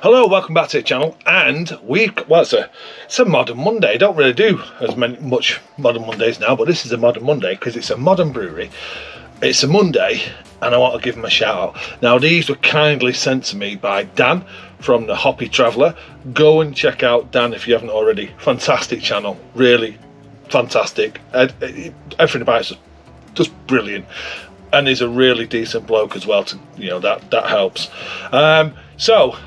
Hello, welcome back to the channel, and it's a modern Monday. I don't really do much modern Mondays now, but this is a modern Monday because it's a modern brewery. It's a Monday, and I want to give them a shout out. Now, these were kindly sent to me by Dan from the Hoppy Traveller. Go and check out Dan if you haven't already. Fantastic channel, really fantastic. Everything about it's just brilliant, and he's a really decent bloke as well. That helps. So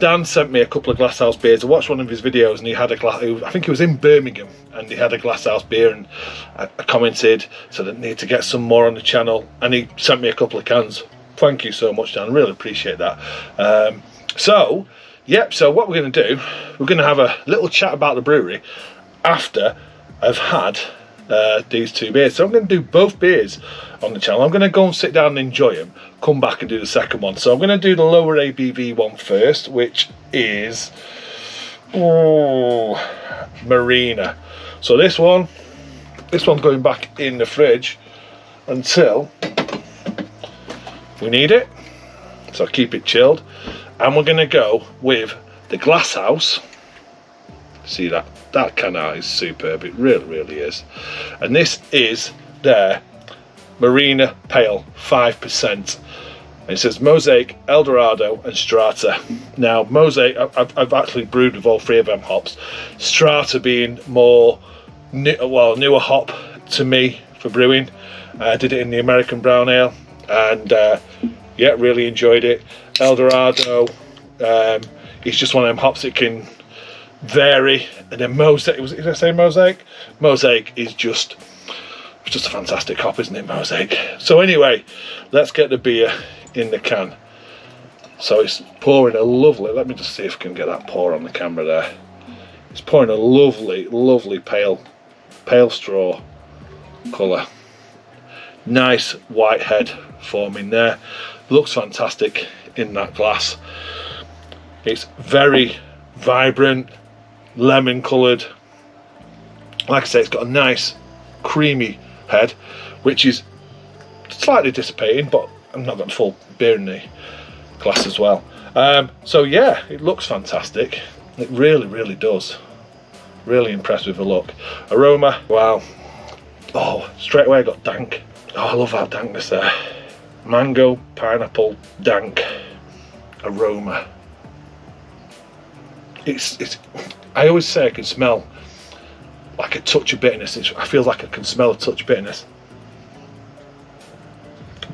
Dan sent me a couple of GlassHouse beers. I watched one of his videos and he had I think he was in Birmingham and he had a GlassHouse beer, and I commented, said I need to get some more on the channel, and he sent me a couple of cans. Thank you so much, Dan, really appreciate that. So what we're going to do, we're going to have a little chat about the brewery after I've had these two beers. So I'm going to do both beers on the channel. I'm going to go and sit down and enjoy them, come back and do the second one. So I'm going to do the lower ABV one first, which is Marina. So this one's going back in the fridge until we need it, so keep it chilled. And we're going to go with the GlassHouse. See that can art is superb, it really is. And this is their Marina Pale 5%, and it says Mosaic, Eldorado and Strata. Now Mosaic, I've actually brewed with all three of them hops, Strata being more newer hop to me for brewing. I did it in the American brown ale, and really enjoyed it. Eldorado, it's just one of them hops that can vary. And then Mosaic, did I say Mosaic? Mosaic is just a fantastic hop, isn't it, Mosaic? So anyway, let's get the beer in the can. So it's pouring a lovely, let me just see if I can get that pour on the camera there. It's pouring a lovely pale straw colour. Nice white head forming there. Looks fantastic in that glass. It's very vibrant, lemon coloured. Like I say, it's got a nice creamy head, which is slightly dissipating, but I've not got the full beer in the glass as well. So yeah, it looks fantastic. It really does. Really impressed with the look. Aroma, wow. Oh, straight away I got dank. Oh, I love that dankness there. Mango, pineapple, dank aroma. It's I always say I can smell like a touch of bitterness. I feel like I can smell a touch of bitterness.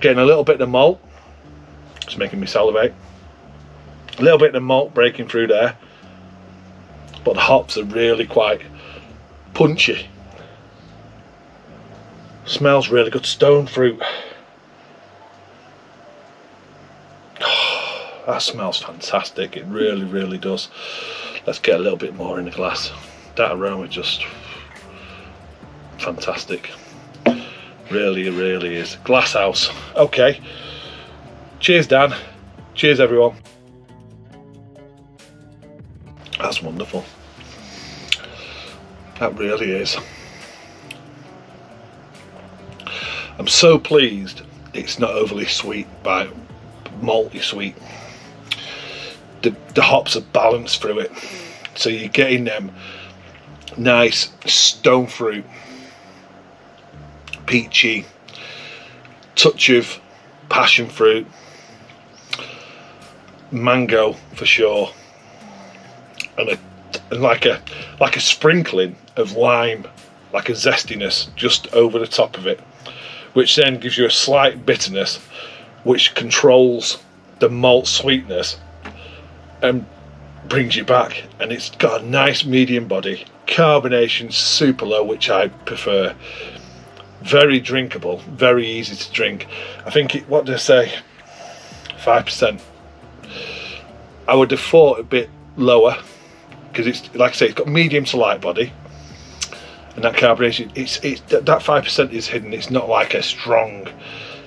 Getting a little bit of the malt, it's making me salivate. A little bit of the malt breaking through there, but the hops are really quite punchy. Smells really good. Stone fruit. Oh, that smells fantastic. It really does. Let's get a little bit more in the glass. That aroma just fantastic. Really is. GlassHouse. Okay. Cheers, Dan. Cheers, everyone. That's wonderful. That really is. I'm so pleased it's not overly sweet, by malty sweet. The hops are balanced through it, so you're getting them nice stone fruit, peachy, touch of passion fruit, mango for sure, and like a sprinkling of lime, like a zestiness just over the top of it, which then gives you a slight bitterness which controls the malt sweetness and brings you back. And it's got a nice medium body, carbonation super low, which I prefer. Very drinkable, very easy to drink. I think what did I say, 5%. I would have thought a bit lower, because it's, like I say, it's got medium to light body, and that carbonation, that 5% is hidden. It's not like a strong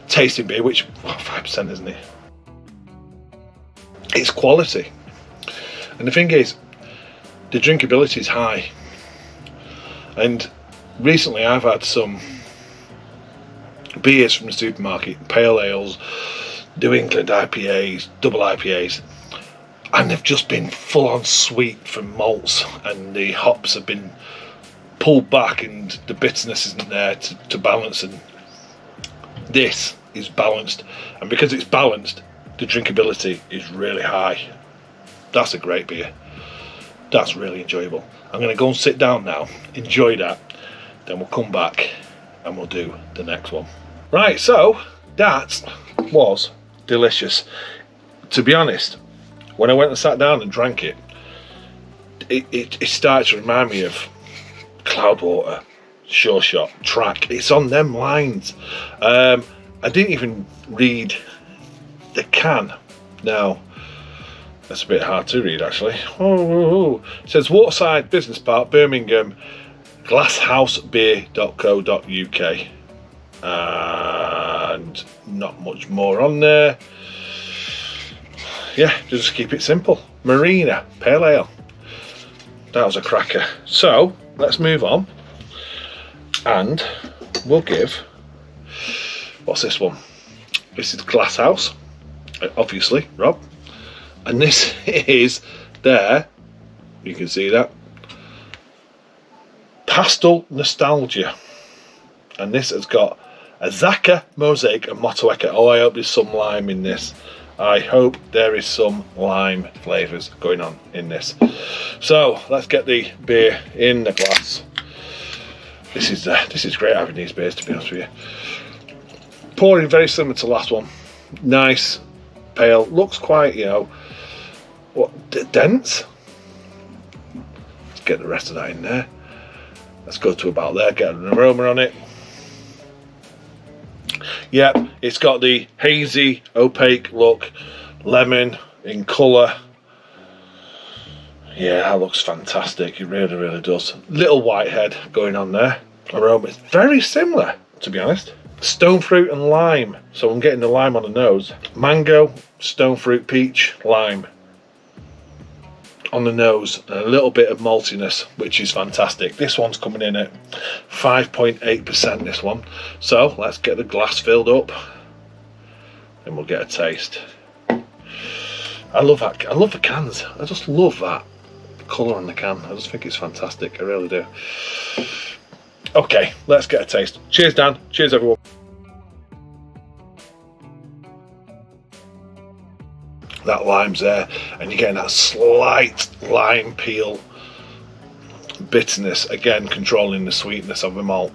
tasting beer, which 5%, isn't it? It's quality. And the thing is, the drinkability is high. And recently I've had some beers from the supermarket, pale ales, New England IPAs, double IPAs. and they've just been full on sweet from malts, and the hops have been pulled back and the bitterness isn't there to balance, and this is balanced, and because it's balanced, the drinkability is really high. That's a great beer. That's really enjoyable. I'm going to go and sit down now, enjoy that, then we'll come back and we'll do the next one. Right, so that was delicious. To be honest, when I went and sat down and drank it, it started to remind me of Cloudwater, Sure Shot, Track. It's on them lines. I didn't even read the can. Now, that's a bit hard to read actually. It says Waterside Business Park, Birmingham, glasshousebeer.co.uk, and not much more on there. Yeah, just keep it simple. Marina Pale Ale. That was a cracker. So let's move on, and we'll give, what's this one? This is GlassHouse, obviously, Rob, and this is their, you can see that, Pastel Nostalgia, and this has got a Zaka, Mosaic and Motueka. Oh, I hope there's some lime in this. I hope there is some lime flavours going on in this. So let's get the beer in the glass. This is great having these beers, to be honest with you. Pouring very similar to the last one. Nice, pale, looks quite, you know, dense. Let's get the rest of that in there. Let's go to about there, get an aroma on it. Yep, it's got the hazy, opaque look, lemon in colour. Yeah, that looks fantastic. It really, really does. Little white head going on there. Aroma is very similar, to be honest. Stone fruit and lime. So I'm getting the lime on the nose. Mango, stone fruit, peach, lime on the nose, and a little bit of maltiness, which is fantastic. This one's coming in at 5.8%, this one. So let's get the glass filled up and we'll get a taste. I love that. I love the cans. I just love that colour on the can. I just think it's fantastic. I really do. Okay, let's get a taste. Cheers, Dan. Cheers, everyone. That lime's there, and you're getting that slight lime peel bitterness, again controlling the sweetness of the malt.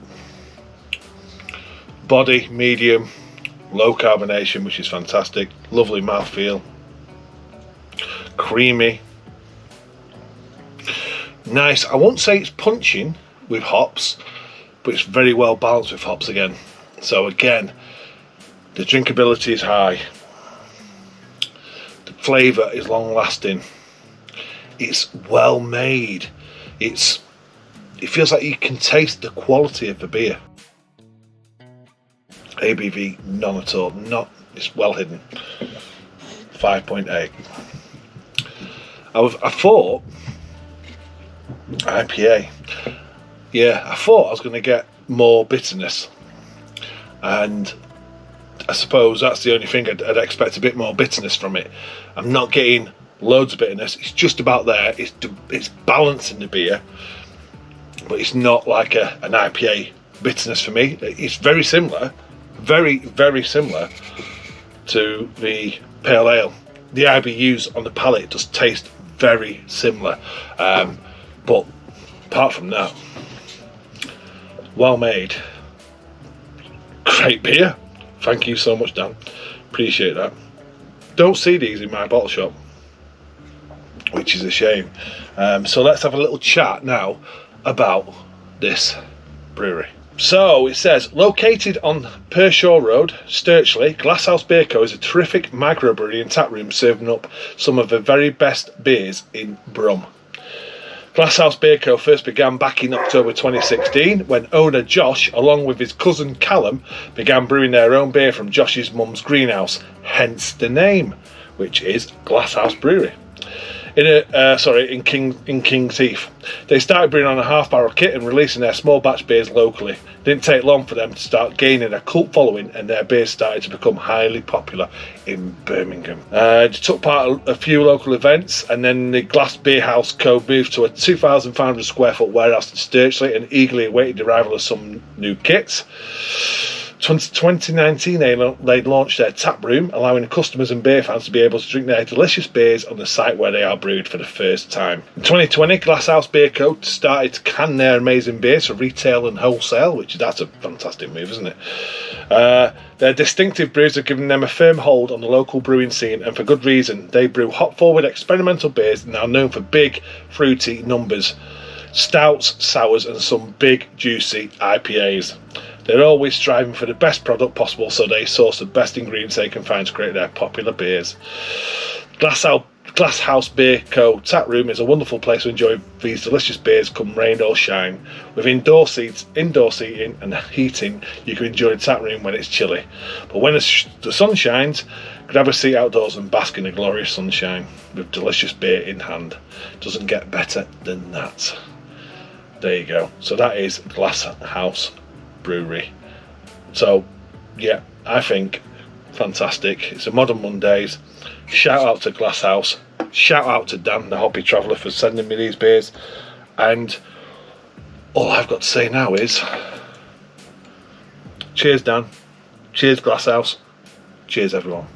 Body medium, low carbonation, which is fantastic. Lovely mouthfeel, creamy, nice. I won't say it's punching with hops, but it's very well balanced with hops again. So again, the drinkability is high. Flavour is long lasting. It's well made. It feels like you can taste the quality of the beer. ABV none at all. It's well hidden. 5.8. I thought IPA. Yeah, I thought I was going to get more bitterness, and I suppose that's the only thing I'd expect, a bit more bitterness from it. I'm not getting loads of bitterness. It's just about there. It's balancing the beer, but it's not like an IPA bitterness for me. It's very similar, very, very similar to the pale ale. The IBUs on the palate just taste very similar, but apart from that, well made, great beer. Thank you so much, Dan. Appreciate that. Don't see these in my bottle shop, which is a shame. So let's have a little chat now about this brewery. So it says, located on Pershaw Road, Sturchley, GlassHouse Beer Co is a terrific microbrewery and tap room serving up some of the very best beers in Brum. GlassHouse Beer Co first began back in October 2016 when owner Josh, along with his cousin Callum, began brewing their own beer from Josh's mum's greenhouse, hence the name, which is GlassHouse Brewery. in King's Heath. They started brewing on a half-barrel kit and releasing their small batch beers locally. It didn't take long for them to start gaining a cult following, and their beers started to become highly popular in Birmingham. They took part in a few local events, and then the Glass Beer House Co. moved to a 2,500 square foot warehouse in Sturchley and eagerly awaited the arrival of some new kits. 2019 they launched their tap room, allowing customers and beer fans to be able to drink their delicious beers on the site where they are brewed for the first time. In 2020, GlassHouse Beer Co. started to can their amazing beers for retail and wholesale, that's a fantastic move, isn't it? Their distinctive brews have given them a firm hold on the local brewing scene, and for good reason. They brew hop-forward experimental beers and are known for big, fruity numbers, stouts, sours and some big, juicy IPAs. They're always striving for the best product possible, so they source the best ingredients they can find to create their popular beers. GlassHouse Beer Co. tap room is a wonderful place to enjoy these delicious beers come rain or shine. With indoor seating and heating, you can enjoy the tap room when it's chilly. But when the sun shines, grab a seat outdoors and bask in the glorious sunshine with delicious beer in hand. Doesn't get better than that. There you go. So that is GlassHouse Brewery. So yeah, I think fantastic. It's a modern Mondays. Shout out to GlassHouse. Shout out to Dan, the hobby traveller, for sending me these beers. And all I've got to say now is cheers, Dan. Cheers, GlassHouse. Cheers, everyone.